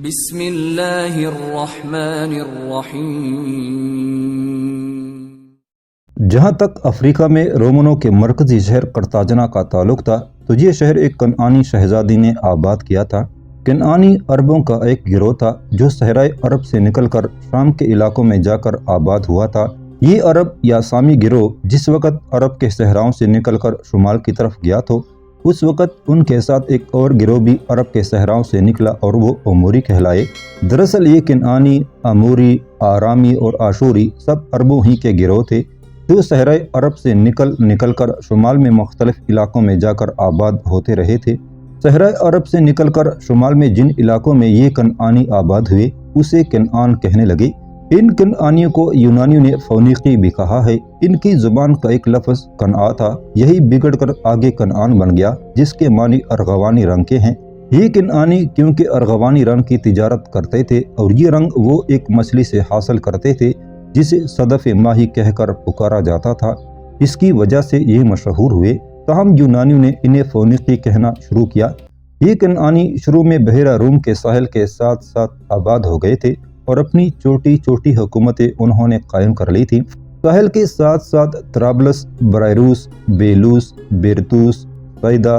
بسم اللہ الرحمن الرحیم۔ جہاں تک افریقہ میں رومنوں کے مرکزی شہر قرطاجنہ کا تعلق تھا تو یہ شہر ایک کنعانی شہزادی نے آباد کیا تھا۔ کنعانی عربوں کا ایک گروہ تھا جو صحرائے عرب سے نکل کر شام کے علاقوں میں جا کر آباد ہوا تھا۔ یہ عرب یا سامی گروہ جس وقت عرب کے صحراؤں سے نکل کر شمال کی طرف گیا تو اس وقت ان کے ساتھ ایک اور گروہ بھی عرب کے صحراؤں سے نکلا اور وہ اموری کہلائے۔ دراصل یہ کنعانی، اموری، آرامی اور آشوری سب عربوں ہی کے گروہ تھے جو صحرائے عرب سے نکل کر شمال میں مختلف علاقوں میں جا کر آباد ہوتے رہے تھے۔ صحرائے عرب سے نکل کر شمال میں جن علاقوں میں یہ کنعانی آباد ہوئے اسے کنعان کہنے لگے۔ ان کنعانیوں کو یونانیوں نے فونیقی بھی کہا ہے۔ ان کی زبان کا ایک لفظ کنعا تھا، یہی بگڑ کر آگے کنعان بن گیا جس کے معنی ارغوانی رنگ کے ہیں۔ یہ کنعانی کیونکہ ارغوانی رنگ کی تجارت کرتے تھے اور یہ رنگ وہ ایک مچھلی سے حاصل کرتے تھے جسے صدف ماہی کہہ کر پکارا جاتا تھا، اس کی وجہ سے یہ مشہور ہوئے۔ تاہم یونانیوں نے انہیں فونیقی کہنا شروع کیا۔ یہ کنعانی شروع میں بحیرہ روم کے ساحل کے ساتھ ساتھ آباد ہو گئے تھے اور اپنی چھوٹی حکومتیں انہوں نے قائم کر لی تھی۔ ساحل کے ساتھ ساتھ طرابلس، برائروس، بیلوس، بیرتوس، صیدا،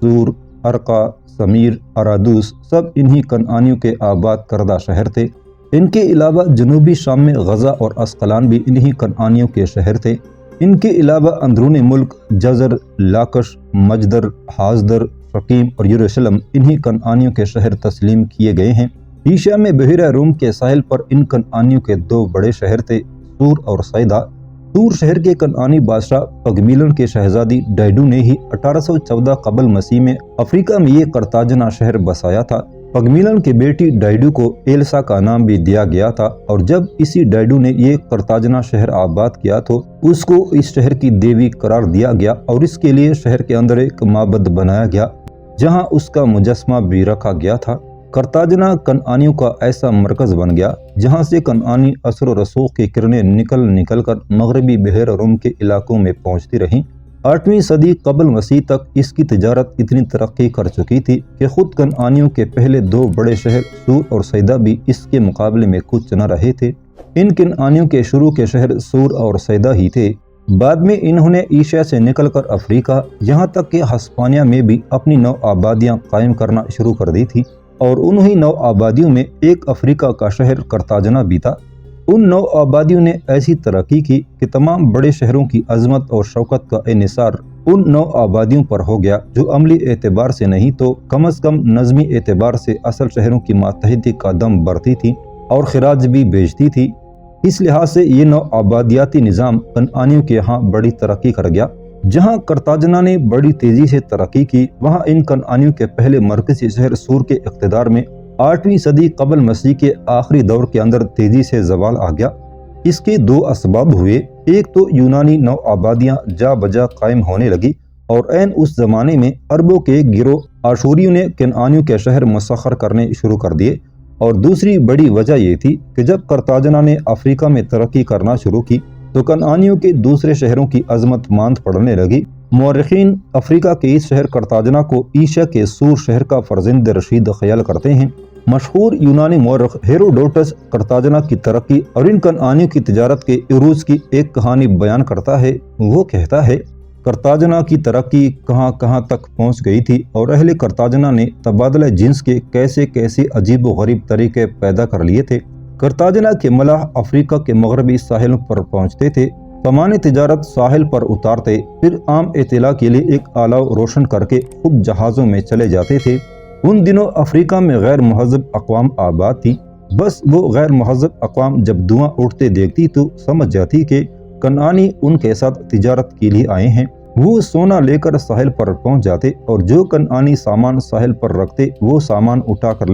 سور، ارقا، سمیر، ارادوس سب انہی کنعانیوں کے آباد کردہ شہر تھے۔ ان کے علاوہ جنوبی شام میں غزہ اور اسقلان بھی انہی کنعانیوں کے شہر تھے۔ ان کے علاوہ اندرون ملک جزر، لاکش، مجدر، حازدر، شقیم اور یروشلم انہی کنعانیوں کے شہر تسلیم کیے گئے ہیں۔ ایشیا میں بحیرہ روم کے ساحل پر ان کنعانیوں کے دو بڑے شہر تھے، سور اور صیدا۔ سور شہر کے کنعانی بادشاہ پگمیلن کے شہزادی ڈائیڈو نے ہی 1814 قبل مسیح میں افریقہ میں یہ قرطاجنہ شہر بسایا تھا۔ پگمیلن کی بیٹی ڈائیڈو کو ایلسا کا نام بھی دیا گیا تھا اور جب اسی ڈائیڈو نے یہ قرطاجنہ شہر آباد کیا تو اس کو اس شہر کی دیوی قرار دیا گیا اور اس کے لیے شہر کے اندر ایک معبد بنایا گیا جہاں اس کا مجسمہ بھی رکھا گیا تھا۔ قرطاجنہ کنعانیوں کا ایسا مرکز بن گیا جہاں سے کنعانی اثر و رسوخ کی کرنیں نکل کر مغربی بحیرہ روم کے علاقوں میں پہنچتی رہیں۔ 8ویں صدی قبل مسیح تک اس کی تجارت اتنی ترقی کر چکی تھی کہ خود کنعانیوں کے پہلے دو بڑے شہر سور اور صیدا بھی اس کے مقابلے میں کچھ نہ رہے تھے۔ ان کنعانیوں کے شروع کے شہر سور اور صیدا ہی تھے۔ بعد میں انہوں نے ایشیا سے نکل کر افریقہ یہاں تک کہ ہسپانیہ میں بھی اپنی نو آبادیاں قائم کرنا شروع کر دی تھی اور انہی نو آبادیوں میں ایک افریقہ کا شہر قرطاجنہ بھی تھا۔ ان نو آبادیوں نے ایسی ترقی کی کہ تمام بڑے شہروں کی عظمت اور شوکت کا انحصار ان نو آبادیوں پر ہو گیا جو عملی اعتبار سے نہیں تو کم از کم نظمی اعتبار سے اصل شہروں کی ماتحتی کا دم برتی تھی اور خراج بھی بیچتی تھی۔ اس لحاظ سے یہ نو آبادیاتی نظام کنعانیوں کے ہاں بڑی ترقی کر گیا۔ جہاں قرطاجنہ نے بڑی تیزی سے ترقی کی وہاں ان کنعانیوں کے پہلے مرکزی شہر سور کے اقتدار میں 8ویں صدی قبل مسیح کے آخری دور کے اندر تیزی سے زوال آ گیا۔ اس کے دو اسباب ہوئے، ایک تو یونانی نو آبادیاں جا بجا قائم ہونے لگی اور عین اس زمانے میں عربوں کے ایک گروہ آشوریوں نے کنعانیوں کے شہر مسخر کرنے شروع کر دیے، اور دوسری بڑی وجہ یہ تھی کہ جب قرطاجنہ نے افریقہ میں ترقی کرنا شروع کی تو کنعانیوں کے دوسرے شہروں کی عظمت ماند پڑنے لگی۔ مورخین افریقہ کے اس شہر قرطاجنہ کو ایشیا کے سور شہر کا فرزند رشید خیال کرتے ہیں۔ مشہور یونانی مورخ ہیروڈوٹس قرطاجنہ کی ترقی اور ان کنعانیوں کی تجارت کے عروج کی ایک کہانی بیان کرتا ہے۔ وہ کہتا ہے قرطاجنہ کی ترقی کہاں تک پہنچ گئی تھی اور اہل قرطاجنہ نے تبادلہ جنس کے کیسے عجیب و غریب طریقے پیدا کر لیے تھے۔ قرطاجنہ کے ملاح افریقہ کے مغربی ساحلوں پر پہنچتے تھے، سامان تجارت ساحل پر اتارتے، پھر عام اطلاع کے لیے ایک آلاؤ روشن کر کے خود جہازوں میں چلے جاتے تھے۔ ان دنوں افریقہ میں غیر مہذب اقوام آباد تھی، بس وہ غیر مہذب اقوام جب دھواں اٹھتے دیکھتی تو سمجھ جاتی کہ کنعانی ان کے ساتھ تجارت کے لیے آئے ہیں۔ وہ سونا لے کر ساحل پر پہنچ جاتے اور جو کنعانی سامان ساحل پر رکھتے وہ سامان اٹھا کر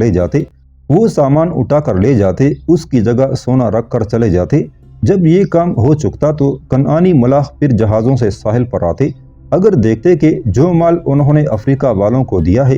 لے جاتے، اس کی جگہ سونا رکھ کر چلے جاتے۔ جب یہ کام ہو چکتا تو کنعانی ملاح پھر جہازوں سے ساحل پر آتے، اگر دیکھتے کہ جو مال انہوں نے افریقہ والوں کو دیا ہے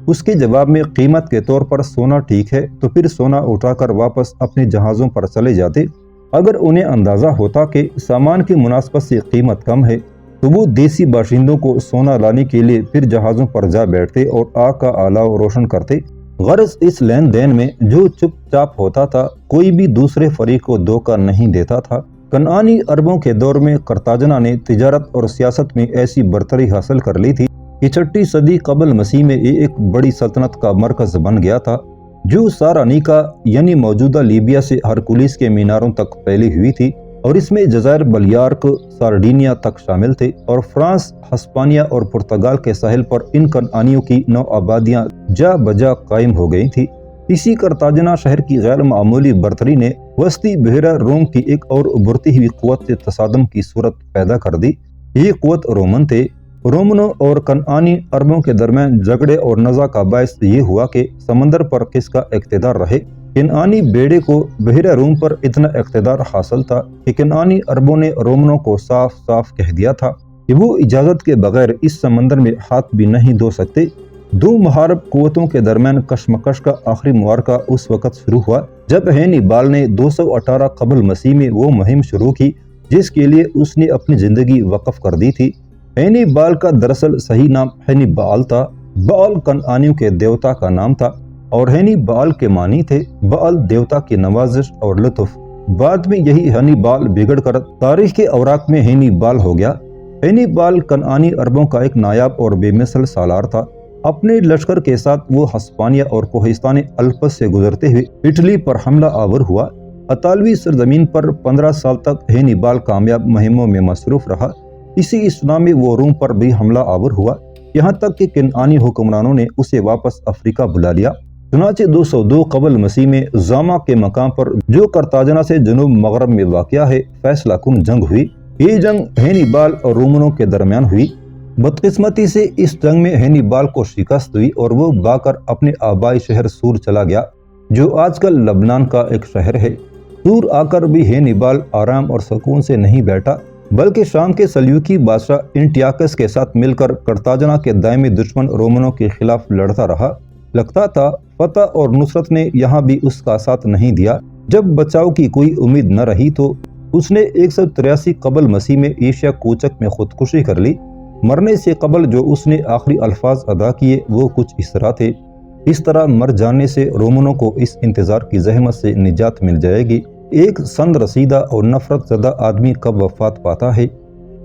اس کے جواب میں قیمت کے طور پر سونا ٹھیک ہے تو پھر سونا اٹھا کر واپس اپنے جہازوں پر چلے جاتے۔ اگر انہیں اندازہ ہوتا کہ سامان کی مناسبت سے قیمت کم ہے تو وہ دیسی باشندوں کو سونا لانے کے لیے پھر جہازوں پر جا بیٹھتے اور آگ کا آلاؤ روشن کرتے۔ غرض اس لین دین میں جو چپ چاپ ہوتا تھا، کوئی بھی دوسرے فریق کو دھوکہ نہیں دیتا تھا۔ کنعانی عربوں کے دور میں قرطاجنہ نے تجارت اور سیاست میں ایسی برتری حاصل کر لی تھی کہ 6 صدی قبل مسیح میں یہ ایک بڑی سلطنت کا مرکز بن گیا تھا، جو سارانیکا یعنی موجودہ لیبیا سے ہرکولیس کے میناروں تک پھیلی ہوئی تھی، اور اس میں جزائر بلیارک، سارڈینیا تک شامل تھے، اور فرانس، ہسپانیہ اور پرتگال کے ساحل پر ان کنعانیوں کی 9 آبادیاں جا بجا قائم ہو گئی تھی۔ اسی قرطاجنہ شہر کی غیر معمولی برتری نے وسطی بحیرہ روم کی ایک اور ابھرتی ہوئی قوت سے تصادم کی صورت پیدا کر دی۔ یہ قوت رومن تھے۔ رومنوں اور کنعانی عربوں کے درمیان جھگڑے اور نزاع کا باعث یہ ہوا کہ سمندر پر کس کا اقتدار رہے۔ کنعانی بیڑے کو بحیرہ روم پر اتنا اقتدار حاصل تھا کہ کنعانی عربوں نے رومنوں کو صاف صاف کہہ دیا تھا کہ وہ اجازت کے بغیر اس سمندر میں ہاتھ بھی نہیں دھو سکتے۔ 2 محارب قوتوں کے درمیان کشمکش کا آخری معرکہ اس وقت شروع ہوا جب ہینیبال نے 218 قبل مسیح میں وہ مہم شروع کی جس کے لیے اس نے اپنی زندگی وقف کر دی تھی۔ ہینیبال کا دراصل صحیح نام ہینیبال تھا۔ بال کنعانیوں کے دیوتا کا نام تھا اور ہینیبال کے معنی تھے بال دیوتا کی نوازش اور لطف۔ بعد میں یہی ہینیبال بگڑ کر تاریخ کے اوراق میں ہینیبال ہو گیا۔ ہینیبال کنعانی عربوں کا ایک نایاب اور بے مثل سالار تھا۔ اپنے لشکر کے ساتھ وہ ہسپانیہ اور کوہستان الپس سے گزرتے ہوئے اٹلی پر حملہ آور ہوا۔ اطالوی سرزمین پر 15 سال تک ہینیبال کامیاب مہموں میں مصروف رہا۔ اسی اسنا میں وہ روم پر بھی حملہ آور ہوا، یہاں تک کہ کنعانی حکمرانوں نے اسے واپس افریقہ بلا لیا۔ چنانچہ 202 قبل مسیح میں زاما کے مقام پر جو قرطاجنہ سے جنوب مغرب میں واقع ہے فیصلہ کن جنگ ہوئی۔ یہ جنگ ہینیبال اور رومنوں کے درمیان ہوئی۔ بدقسمتی سے اس جنگ میں ہینیبال کو شکست ہوئی اور وہ بھاگ کر اپنے آبائی شہر سور چلا گیا جو آج کل لبنان کا ایک شہر ہے۔ سور آ کر بھی ہینیبال آرام اور سکون سے نہیں بیٹھا بلکہ شام کے سلیوکی بادشاہ انٹیاکس کے ساتھ مل کر قرطاجنہ کے دائمی دشمن رومنوں کے خلاف لڑتا رہا۔ لگتا تھا فتح اور نصرت نے یہاں بھی اس کا ساتھ نہیں دیا۔ جب بچاؤ کی کوئی امید نہ رہی تو اس نے 183 قبل مسیح میں ایشیا کوچک میں خودکشی کر لی۔ مرنے سے قبل جو اس نے آخری الفاظ ادا کیے وہ کچھ اس طرح تھے: اس طرح مر جانے سے رومنوں کو اس انتظار کی زحمت سے نجات مل جائے گی، ایک سند رسیدہ اور نفرت زدہ آدمی کب وفات پاتا ہے۔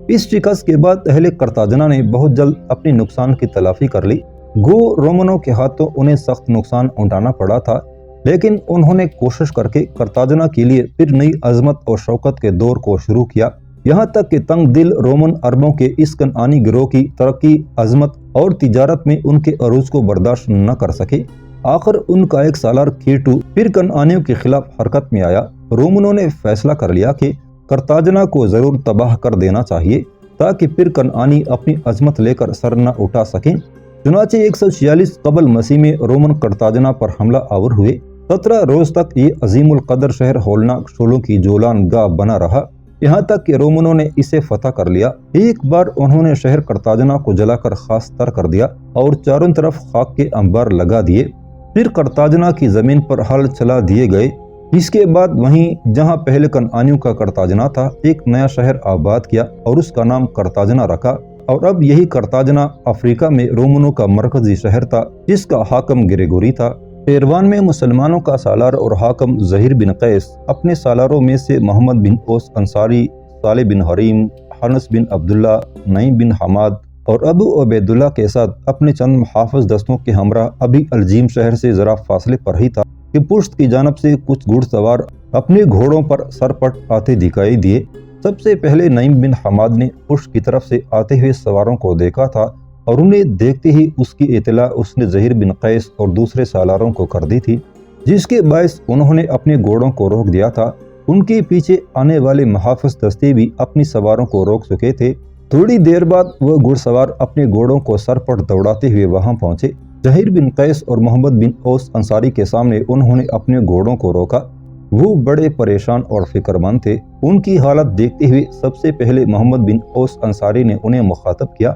اس شکست کے بعد اہل قرطاجنہ نے بہت جلد اپنے نقصان کی تلافی کر لی۔ گو رومنوں کے ہاتھوں انہیں سخت نقصان اٹھانا پڑا تھا، لیکن انہوں نے کوشش کر کے قرطاجنہ کے لیے پھر نئی عظمت اور شوکت کے دور کو شروع کیا، یہاں تک کہ تنگ دل رومن عربوں کے اس کنعانی گروہ کی ترقی، عظمت اور تجارت میں ان کے عروج کو برداشت نہ کر سکے۔ آخر ان کا ایک سالار کیٹو پھر کنعانیوں کے خلاف حرکت میں آیا۔ رومنوں نے فیصلہ کر لیا کہ قرطاجنہ کو ضرور تباہ کر دینا چاہیے تاکہ پھر کنعانی اپنی عظمت لے کر سر نہ اٹھا سکیں۔ چنانچہ 146 قبل مسیح میں رومن قرطاجنہ پر حملہ آور ہوئے۔ 17 روز تک یہ عظیم القدر شہر ہولناک شعلوں کی جولان گاہ بنا رہا، یہاں تک کہ رومنوں نے اسے فتح کر لیا۔ ایک بار انہوں نے شہر قرطاجنہ کو جلا کر خاص تر کر دیا اور چاروں طرف خاک کے انبار لگا دیے۔ پھر قرطاجنہ کی زمین پر ہل چلا دیے گئے۔ اس کے بعد وہیں جہاں پہلے کنعانیوں کا قرطاجنہ تھا ایک نیا شہر آباد کیا اور اس کا نام قرطاجنہ رکھا، اور اب یہی قرطاجنہ افریقہ میں رومنوں کا مرکزی شہر تھا جس کا حاکم گریگوری تھا۔ ایروان میں مسلمانوں کا سالار اور حاکم زہیر بن قیس اپنے سالاروں میں سے محمد بن اوس انصاری، صالح بن حریم، حنس بن عبداللہ، نعیم بن حماد اور ابو عبید اللہ کے ساتھ اپنے چند محافظ دستوں کے ہمراہ ابھی الجیم شہر سے ذرا فاصلے پر ہی تھا کہ پشت کی جانب سے کچھ گھڑ سوار اپنے گھوڑوں پر سرپٹ آتے دکھائی دیے۔ سب سے پہلے نعیم بن حماد نے پشت کی طرف سے آتے ہوئے سواروں کو دیکھا تھا اور انہیں دیکھتے ہی اس کی اطلاع اس نے زہیر بن قیس اور دوسرے سالاروں کو کر دی تھی، جس کے باعث انہوں نے اپنے گھوڑوں کو روک دیا تھا۔ ان کے پیچھے آنے والے محافظ دستے بھی اپنی سواروں کو روک چکے تھے۔ تھوڑی دیر بعد وہ گھڑ سوار اپنے گھوڑوں کو سرپٹ دوڑاتے ہوئے وہاں پہنچے۔ زہیر بن قیس اور محمد بن اوس انصاری کے سامنے انہوں نے اپنے گھوڑوں کو روکا۔ وہ بڑے پریشان اور فکر مند تھے۔ ان کی حالت دیکھتے ہوئے سب سے پہلے محمد بن اوس انصاری نے انہیں مخاطب کیا: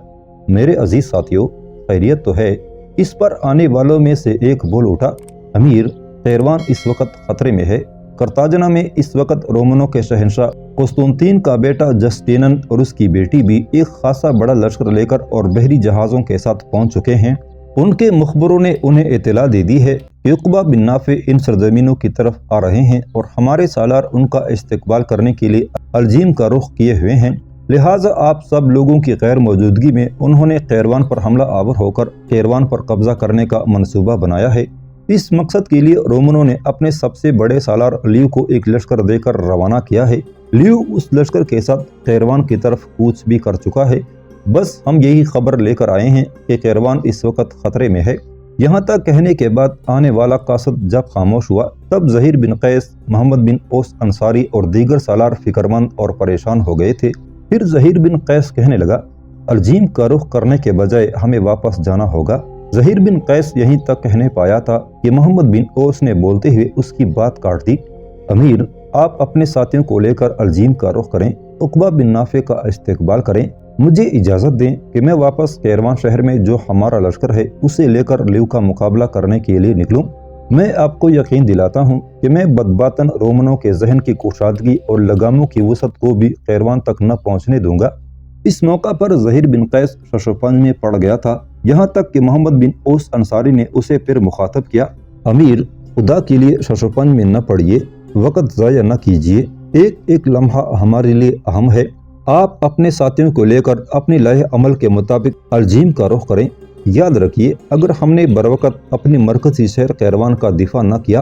میرے عزیز ساتھیوں، خیریت تو ہے؟ اس پر آنے والوں میں سے ایک بول اٹھا: امیر، ایروان اس وقت خطرے میں ہے۔ قرطاجنہ میں اس وقت رومنوں کے شہنشاہ قسطنطین کا بیٹا جسٹینن اور اس کی بیٹی بھی ایک خاصا بڑا لشکر لے کر اور بحری جہازوں کے ساتھ پہنچ چکے ہیں۔ ان کے مخبروں نے انہیں اطلاع دے دی ہے کہ عقبہ بن نافع ان سرزمینوں کی طرف آ رہے ہیں اور ہمارے سالار ان کا استقبال کرنے کے لیے الجیم کا رخ کیے ہوئے ہیں، لہٰذا آپ سب لوگوں کی غیر موجودگی میں انہوں نے قیروان پر حملہ آور ہو کر قیروان پر قبضہ کرنے کا منصوبہ بنایا ہے۔ اس مقصد کے لیے رومنوں نے اپنے سب سے بڑے سالار لیو کو ایک لشکر دے کر روانہ کیا ہے۔ لیو اس لشکر کے ساتھ قیروان کی طرف کوچ بھی کر چکا ہے۔ بس ہم یہی خبر لے کر آئے ہیں کہ قیروان اس وقت خطرے میں ہے۔ یہاں تک کہنے کے بعد آنے والا قاصد جب خاموش ہوا تب زہیر بن قیس، محمد بن اوس انصاری اور دیگر سالار فکر مند اور پریشان ہو گئے تھے۔ پھر زہیر بن قیس کہنے لگا، الجیم کا رخ کرنے کے بجائے ہمیں واپس جانا ہوگا۔ زہیر بن قیس یہیں تک کہنے پایا تھا کہ محمد بن اوس نے بولتے ہوئے اس کی بات کاٹ دی۔ امیر، آپ اپنے ساتھیوں کو لے کر الجیم کا رخ کریں، عقبہ بن نافع کا استقبال کریں، مجھے اجازت دیں کہ میں واپس قیروان شہر میں جو ہمارا لشکر ہے اسے لے کر لیو کا مقابلہ کرنے کے لیے نکلوں۔ میں آپ کو یقین دلاتا ہوں کہ میں بدباطن رومنوں کے ذہن کی کشادگی اور لگاموں کی وسعت کو بھی قیروان تک نہ پہنچنے دوں گا۔ اس موقع پر زہیر بن قیس ششوپنج میں پڑ گیا تھا، یہاں تک کہ محمد بن اوس انصاری نے اسے پھر مخاطب کیا، امیر، خدا کے لیے ششوپنج میں نہ پڑیے، وقت ضائع نہ کیجیے، ایک ایک لمحہ ہمارے لیے اہم ہے۔ آپ اپنے ساتھیوں کو لے کر اپنی لائحہ عمل کے مطابق الجیم کا رخ کریں۔ یاد رکھیے، اگر ہم نے بروقت اپنی مرکزی شہر قیروان کا دفاع نہ کیا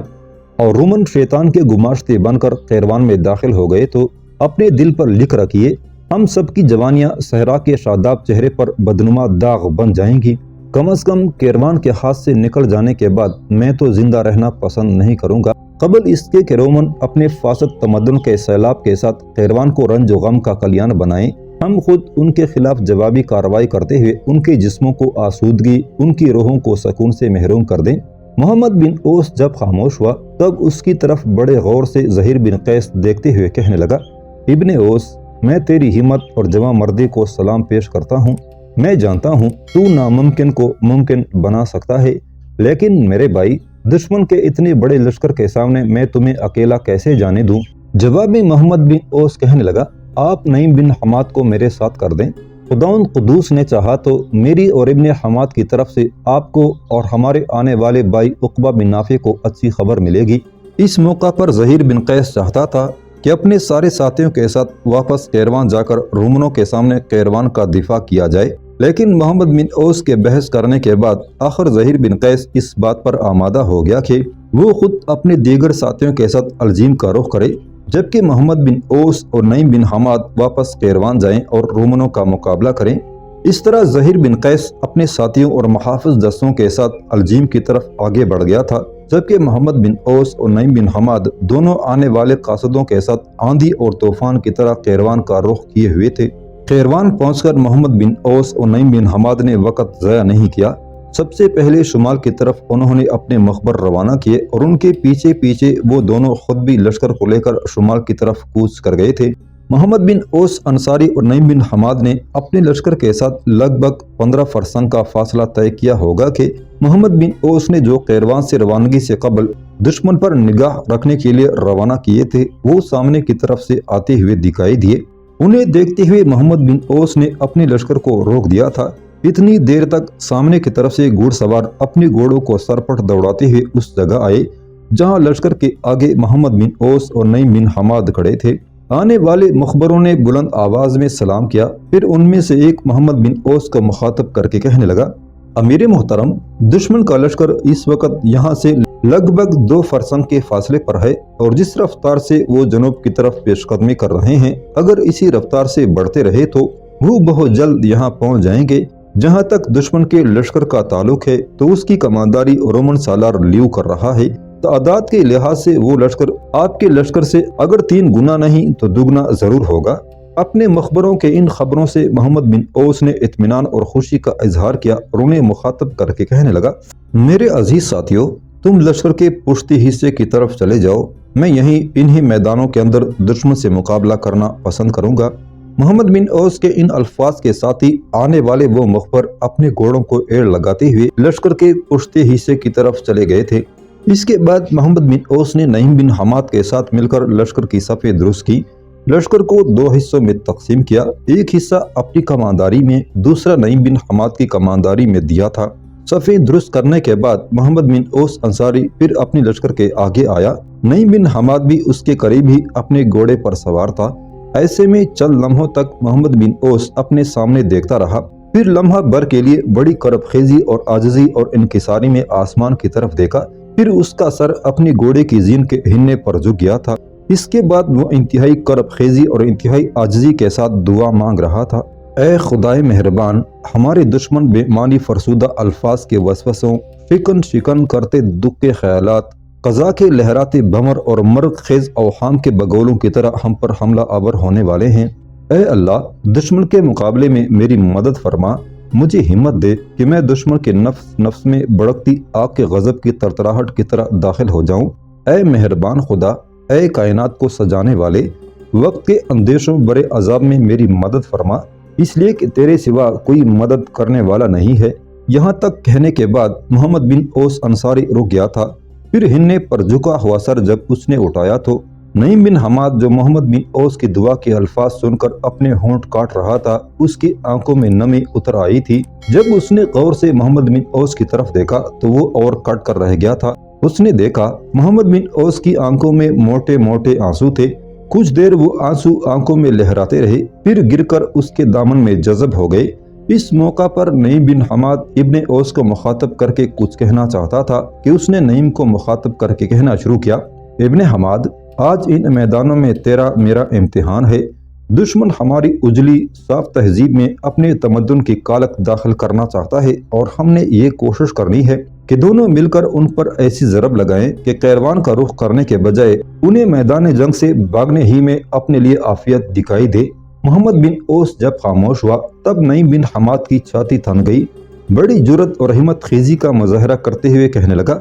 اور رومن شیطان کے گماشتے بن کر قیروان میں داخل ہو گئے تو اپنے دل پر لکھ رکھیے، ہم سب کی جوانیاں صحرا کے شاداب چہرے پر بدنما داغ بن جائیں گی۔ کم از کم قیروان کے ہاتھ سے نکل جانے کے بعد میں تو زندہ رہنا پسند نہیں کروں گا، قبل اس کے کہ رومن اپنے فاسد تمدن کے سیلاب کے ساتھ قیروان کو رنج و غم کا کلیان بنائیں۔ ہم خود ان کے خلاف جوابی کارروائی کرتے ہوئے ان کے جسموں کو آسودگی، ان کی روحوں کو سکون سے محروم کر دیں۔ محمد بن اوس جب خاموش ہوا تب اس کی طرف بڑے غور سے زہیر بن قیس دیکھتے ہوئے کہنے لگا، ابن اوس، میں تیری ہمت اور جواں مردی کو سلام پیش کرتا ہوں۔ میں جانتا ہوں تو ناممکن کو ممکن بنا سکتا ہے، لیکن میرے بھائی، دشمن کے اتنے بڑے لشکر کے سامنے میں تمہیں اکیلا کیسے جانے دوں؟ جواب میں محمد بن اوس کہنے لگا، آپ نعیم بن حماد کو میرے ساتھ کر دیں، خداوند قدوس نے چاہا تو میری اور ابن حماد کی طرف سے آپ کو اور ہمارے آنے والے بھائی عقبہ بن نافع کو اچھی خبر ملے گی۔ اس موقع پر زہیر بن قیس چاہتا تھا کہ اپنے سارے ساتھیوں کے ساتھ واپس قیروان جا کر رومنوں کے سامنے قیروان کا دفاع کیا جائے، لیکن محمد بن اوس کے بحث کرنے کے بعد آخر زہیر بن قیس اس بات پر آمادہ ہو گیا کہ وہ خود اپنے دیگر ساتھیوں کے ساتھ الجیم کا رخ کرے، جبکہ محمد بن اوس اور نعیم بن حماد واپس قیروان جائیں اور رومنوں کا مقابلہ کریں۔ اس طرح زہیر بن قیس اپنے ساتھیوں اور محافظ دستوں کے ساتھ الجیم کی طرف آگے بڑھ گیا تھا، جبکہ محمد بن اوس اور نعیم بن حماد دونوں آنے والے قاصدوں کے ساتھ آندھی اور طوفان کی طرح قیروان کا رخ کیے ہوئے تھے۔ قیروان پہنچ کر محمد بن اوس اور نعیم بن حماد نے وقت ضائع نہیں کیا۔ سب سے پہلے شمال کی طرف انہوں نے اپنے مخبر روانہ کیے اور ان کے پیچھے پیچھے وہ دونوں خود بھی لشکر کو لے کر شمال کی طرف کوچ کر گئے تھے۔ محمد بن اوس انصاری اور نعیم بن حماد نے اپنے لشکر کے ساتھ لگ بھگ 15 فرسنگ کا فاصلہ طے کیا ہوگا کہ محمد بن اوس نے جو قیروان سے روانگی سے قبل دشمن پر نگاہ رکھنے کے لیے روانہ کیے تھے وہ سامنے کی طرف سے آتے ہوئے دکھائی دیے۔ انہیں دیکھتے ہوئے محمد بن اوس نے اپنے لشکر کو روک دیا تھا۔ اتنی دیر تک سامنے کی طرف سے گھوڑ سوار اپنے گھوڑوں کو سرپٹ دوڑاتے ہوئے اس جگہ آئے جہاں لشکر کے آگے محمد بن اوس اور نعیم بن حماد کھڑے تھے۔ آنے والے مخبروں نے بلند آواز میں سلام کیا، پھر ان میں سے ایک محمد بن اوس کو مخاطب کر کے کہنے لگا، امیر محترم، دشمن کا لشکر اس وقت یہاں سے لگ بھگ 2 فرسنگ کے فاصلے پر ہے اور جس رفتار سے وہ جنوب کی طرف پیش قدمی کر رہے ہیں، اگر اسی رفتار سے بڑھتے رہے تو وہ بہت جلد یہاں پہنچ جائیں گے۔ جہاں تک دشمن کے لشکر کا تعلق ہے تو اس کی کمانداری رومن سالار لیو کر رہا ہے۔ تعداد کے لحاظ سے وہ لشکر آپ کے لشکر سے اگر 3 گنا نہیں تو دگنا ضرور ہوگا۔ اپنے مخبروں کے ان خبروں سے محمد بن اوس نے اطمینان اور خوشی کا اظہار کیا اور انہیں مخاطب کر کے کہنے لگا، میرے عزیز ساتھیوں، تم لشکر کے پشتی حصے کی طرف چلے جاؤ، میں یہیں انہی میدانوں کے اندر دشمن سے مقابلہ کرنا پسند کروں گا۔ محمد بن اوس کے ان الفاظ کے ساتھ ہی آنے والے وہ مخبر اپنے گھوڑوں کو ایڑ لگاتے ہوئے لشکر کے پشتی حصے کی طرف چلے گئے تھے۔ اس کے بعد محمد بن اوس نے نعیم بن حماد کے ساتھ مل کر لشکر کی صفیں درست کی، لشکر کو 2 حصوں میں تقسیم کیا، ایک حصہ اپنی کمانداری میں، دوسرا نعیم بن حماد کی کمانداری میں دیا تھا۔ صفیں درست کرنے کے بعد محمد بن اوس انصاری پھر اپنی لشکر کے آگے آیا۔ نعیم بن حماد بھی اس کے قریب ہی اپنے گھوڑے پر سوار تھا۔ ایسے میں چند لمحوں تک محمد بن اوس اپنے سامنے دیکھتا رہا، پھر لمحہ بھر کے لیے بڑی کرب خیزی اور عاجزی اور انکساری میں آسمان کی طرف دیکھا، پھر اس کا سر اپنے گھوڑے کی زین کے ہننے پر جھک گیا تھا۔ اس کے بعد وہ انتہائی کرب خیزی اور انتہائی عاجزی کے ساتھ دعا مانگ رہا تھا۔ اے خدائے مہربان، ہمارے دشمن بے معنی فرسودہ الفاظ کے وسوسوں، فکن شکن کرتے دکھ کے خیالات، قضا کے لہراتے بھنور اور مرگ خیز اوہام کے بگولوں کی طرح ہم پر حملہ آور ہونے والے ہیں۔ اے اللہ، دشمن کے مقابلے میں میری مدد فرما، مجھے ہمت دے کہ میں دشمن کے نفس میں بڑکتی آگ کے غضب کی ترتراہٹ کی طرح داخل ہو جاؤں۔ اے مہربان خدا، اے کائنات کو سجانے والے، وقت کے اندیشوں برے عذاب میں میری مدد فرما، اس لیے کہ تیرے سوا کوئی مدد کرنے والا نہیں ہے۔ یہاں تک کہنے کے بعد محمد بن اوس انصاری رک گیا تھا، پھر ہننے پر جھکا ہوا سر جب اس نے اٹھایا تو نعیم بن حماد، جو محمد بن اوس کی دعا کے الفاظ سن کر اپنے ہونٹ کاٹ رہا تھا، اس کی آنکھوں میں نمی اتر آئی تھی۔ جب اس نے غور سے محمد بن اوس کی طرف دیکھا تو وہ اور کٹ کر رہ گیا تھا۔ اس نے دیکھا محمد بن اوس کی آنکھوں میں موٹے موٹے آنسو تھے۔ کچھ دیر وہ آنسو آنکھوں میں لہراتے رہے، پھر گر کر اس کے دامن میں جذب ہو گئے۔ اس موقع پر نعیم بن حماد ابن اوس کو مخاطب کر کے کچھ کہنا چاہتا تھا کہ اس نے نعیم کو مخاطب کر کے کہنا شروع کیا، ابن حماد، آج ان میدانوں میں تیرا میرا امتحان ہے۔ دشمن ہماری اجلی صاف تہذیب میں اپنے تمدن کی کالک داخل کرنا چاہتا ہے، اور ہم نے یہ کوشش کرنی ہے کہ دونوں مل کر ان پر ایسی ضرب لگائیں کہ کیروان کا رخ کرنے کے بجائے انہیں میدان جنگ سے بھاگنے ہی میں اپنے لیے عافیت دکھائی دے۔ محمد بن اوس جب خاموش ہوا تب نعیم بن حماد کی چھاتی تھن گئی، بڑی جرت اور ہمت خیزی کا مظاہرہ کرتے ہوئے کہنے لگا،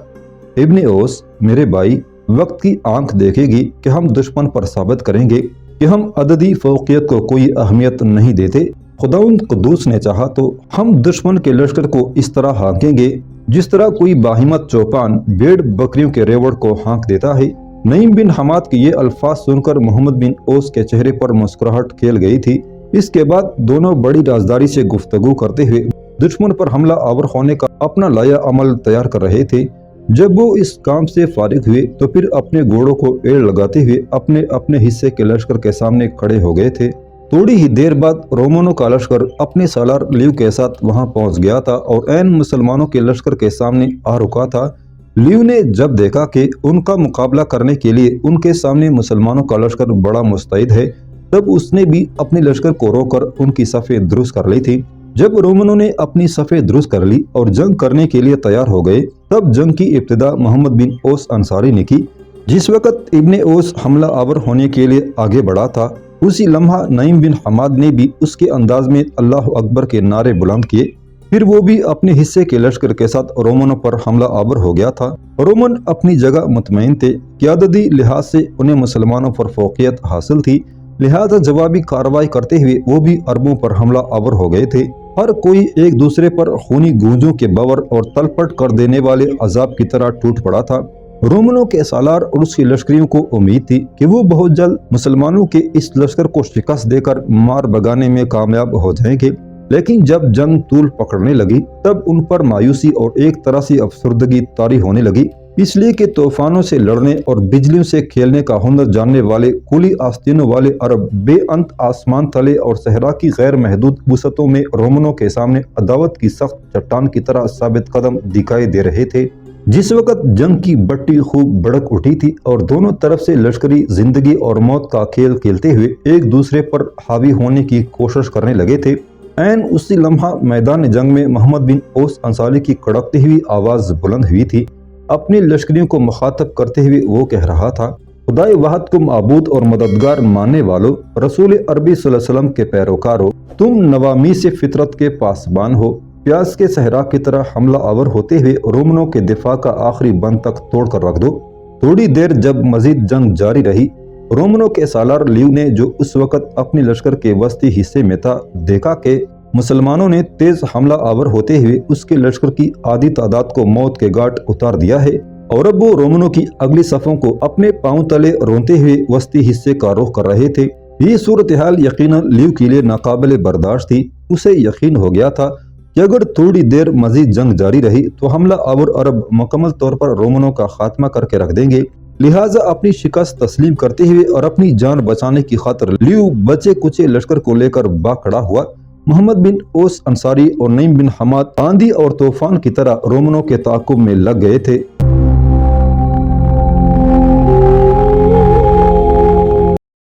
ابن اوس میرے بھائی، وقت کی آنکھ دیکھے گی کہ ہم دشمن پر ثابت کریں گے کہ ہم عددی فوقیت کو کوئی اہمیت نہیں دیتے۔ خداوند قدوس نے چاہا تو ہم دشمن کے لشکر کو اس طرح ہانکیں گے جس طرح کوئی باہمت چوپان بھیڑ بکریوں کے ریوڑ کو ہانک دیتا ہے۔ نعیم بن حماد کے یہ الفاظ سن کر محمد بن اوس کے چہرے پر مسکراہٹ کھیل گئی تھی۔ اس کے بعد دونوں بڑی رازداری سے گفتگو کرتے ہوئے دشمن پر حملہ آور ہونے کا اپنا لایا عمل تیار کر رہے تھے۔ جب وہ اس کام سے فارغ ہوئے تو پھر اپنے گھوڑوں کو ایڑ لگاتے ہوئے اپنے اپنے حصے کے لشکر کے سامنے کھڑے ہو گئے تھے۔ تھوڑی ہی دیر بعد رومنوں کا لشکر اپنے سالار لیو کے ساتھ وہاں پہنچ گیا تھا اور عین مسلمانوں کے لشکر کے سامنے آ رکا تھا۔ لیو نے جب دیکھا کہ ان کا مقابلہ کرنے کے لیے ان کے سامنے مسلمانوں کا لشکر بڑا مستعد ہے، تب اس نے بھی اپنے لشکر کو روک کر ان کی صفیں درست کر لی تھی۔ جب رومنوں نے اپنی صفیں درست کر لی اور جنگ کرنے کے لیے تیار ہو گئے، تب جنگ کی ابتدا محمد بن اوس انصاری نے کی۔ جس وقت ابن اوس حملہ آور ہونے کے لیے آگے بڑھا تھا، اسی لمحہ نعیم بن حماد نے بھی اس کے انداز میں اللہ اکبر کے نعرے بلند کیے، پھر وہ بھی اپنے حصے کے لشکر کے ساتھ رومنوں پر حملہ آور ہو گیا تھا۔ رومن اپنی جگہ مطمئن تھے کہ عددی لحاظ سے انہیں مسلمانوں پر فوقیت حاصل تھی، لہذا جوابی کارروائی کرتے ہوئے وہ بھی عربوں پر حملہ آور ہو گئے تھے۔ ہر کوئی ایک دوسرے پر خونی گونجوں کے بور اور تلپٹ کر دینے والے عذاب کی طرح ٹوٹ پڑا تھا۔ رومنوں کے سالار اور اس کی لشکریوں کو امید تھی کہ وہ بہت جلد مسلمانوں کے اس لشکر کو شکست دے کر مار بگانے میں کامیاب ہو جائیں گے، لیکن جب جنگ طول پکڑنے لگی تب ان پر مایوسی اور ایک طرح سے افسردگی طاری ہونے لگی، اس لیے کہ طوفانوں سے لڑنے اور بجلیوں سے کھیلنے کا ہنر جاننے والے کھلی آستینوں والے عرب بے انت آسمان تلے اور صحرا کی غیر محدود وسعتوں میں رومنوں کے سامنے عداوت کی سخت چٹان کی طرح ثابت قدم دکھائی دے رہے تھے۔ جس وقت جنگ کی بٹی خوب بڑک اٹھی تھی اور دونوں طرف سے لشکری زندگی اور موت کا کھیل کھیلتے ہوئے ایک دوسرے پر حاوی ہونے کی کوشش کرنے لگے تھے، عین اسی لمحہ میدان جنگ میں محمد بن اوس انصاری کی کڑکتی ہوئی آواز بلند ہوئی تھی۔ اپنے لشکریوں کو مخاطب کرتے ہوئے وہ کہہ رہا تھا، خدائے واحد کو معبود اور مددگار ماننے والو، رسول عربی صلی اللہ علیہ وسلم کے پیروکارو، تم نوامیس فطرت کے پاسبان ہو، پیاس کے صحرا کی طرح حملہ آور ہوتے ہوئے رومنوں کے دفاع کا آخری بند تک توڑ کر رکھ دو۔ تھوڑی دیر جب مزید جنگ جاری رہی، رومنوں کے سالار لیو نے، جو اس وقت اپنے لشکر کے وسطی حصے میں تھا، دیکھا کہ مسلمانوں نے تیز حملہ آور ہوتے ہوئے اس کے لشکر کی آدھی تعداد کو موت کے گھاٹ اتار دیا ہے، اور اب وہ رومنوں کی اگلی صفوں کو اپنے پاؤں تلے رونتے ہوئے وسطی حصے کا رخ کر رہے تھے۔ یہ صورتحال یقیناً لیو کے لیے ناقابل برداشت تھی۔ اسے یقین ہو گیا تھا کہ اگر تھوڑی دیر مزید جنگ جاری رہی تو حملہ آور عرب مکمل طور پر رومنوں کا خاتمہ کر کے رکھ دیں گے، لہٰذا اپنی شکست تسلیم کرتے ہوئے اور اپنی جان بچانے کی خاطر لیو بچے کچے لشکر کو لے کر با کھڑا ہوا۔ محمد بن اوس انصاری اور نعیم بن حماد آندھی اور طوفان کی طرح رومنوں کے تعاقب میں لگ گئے تھے۔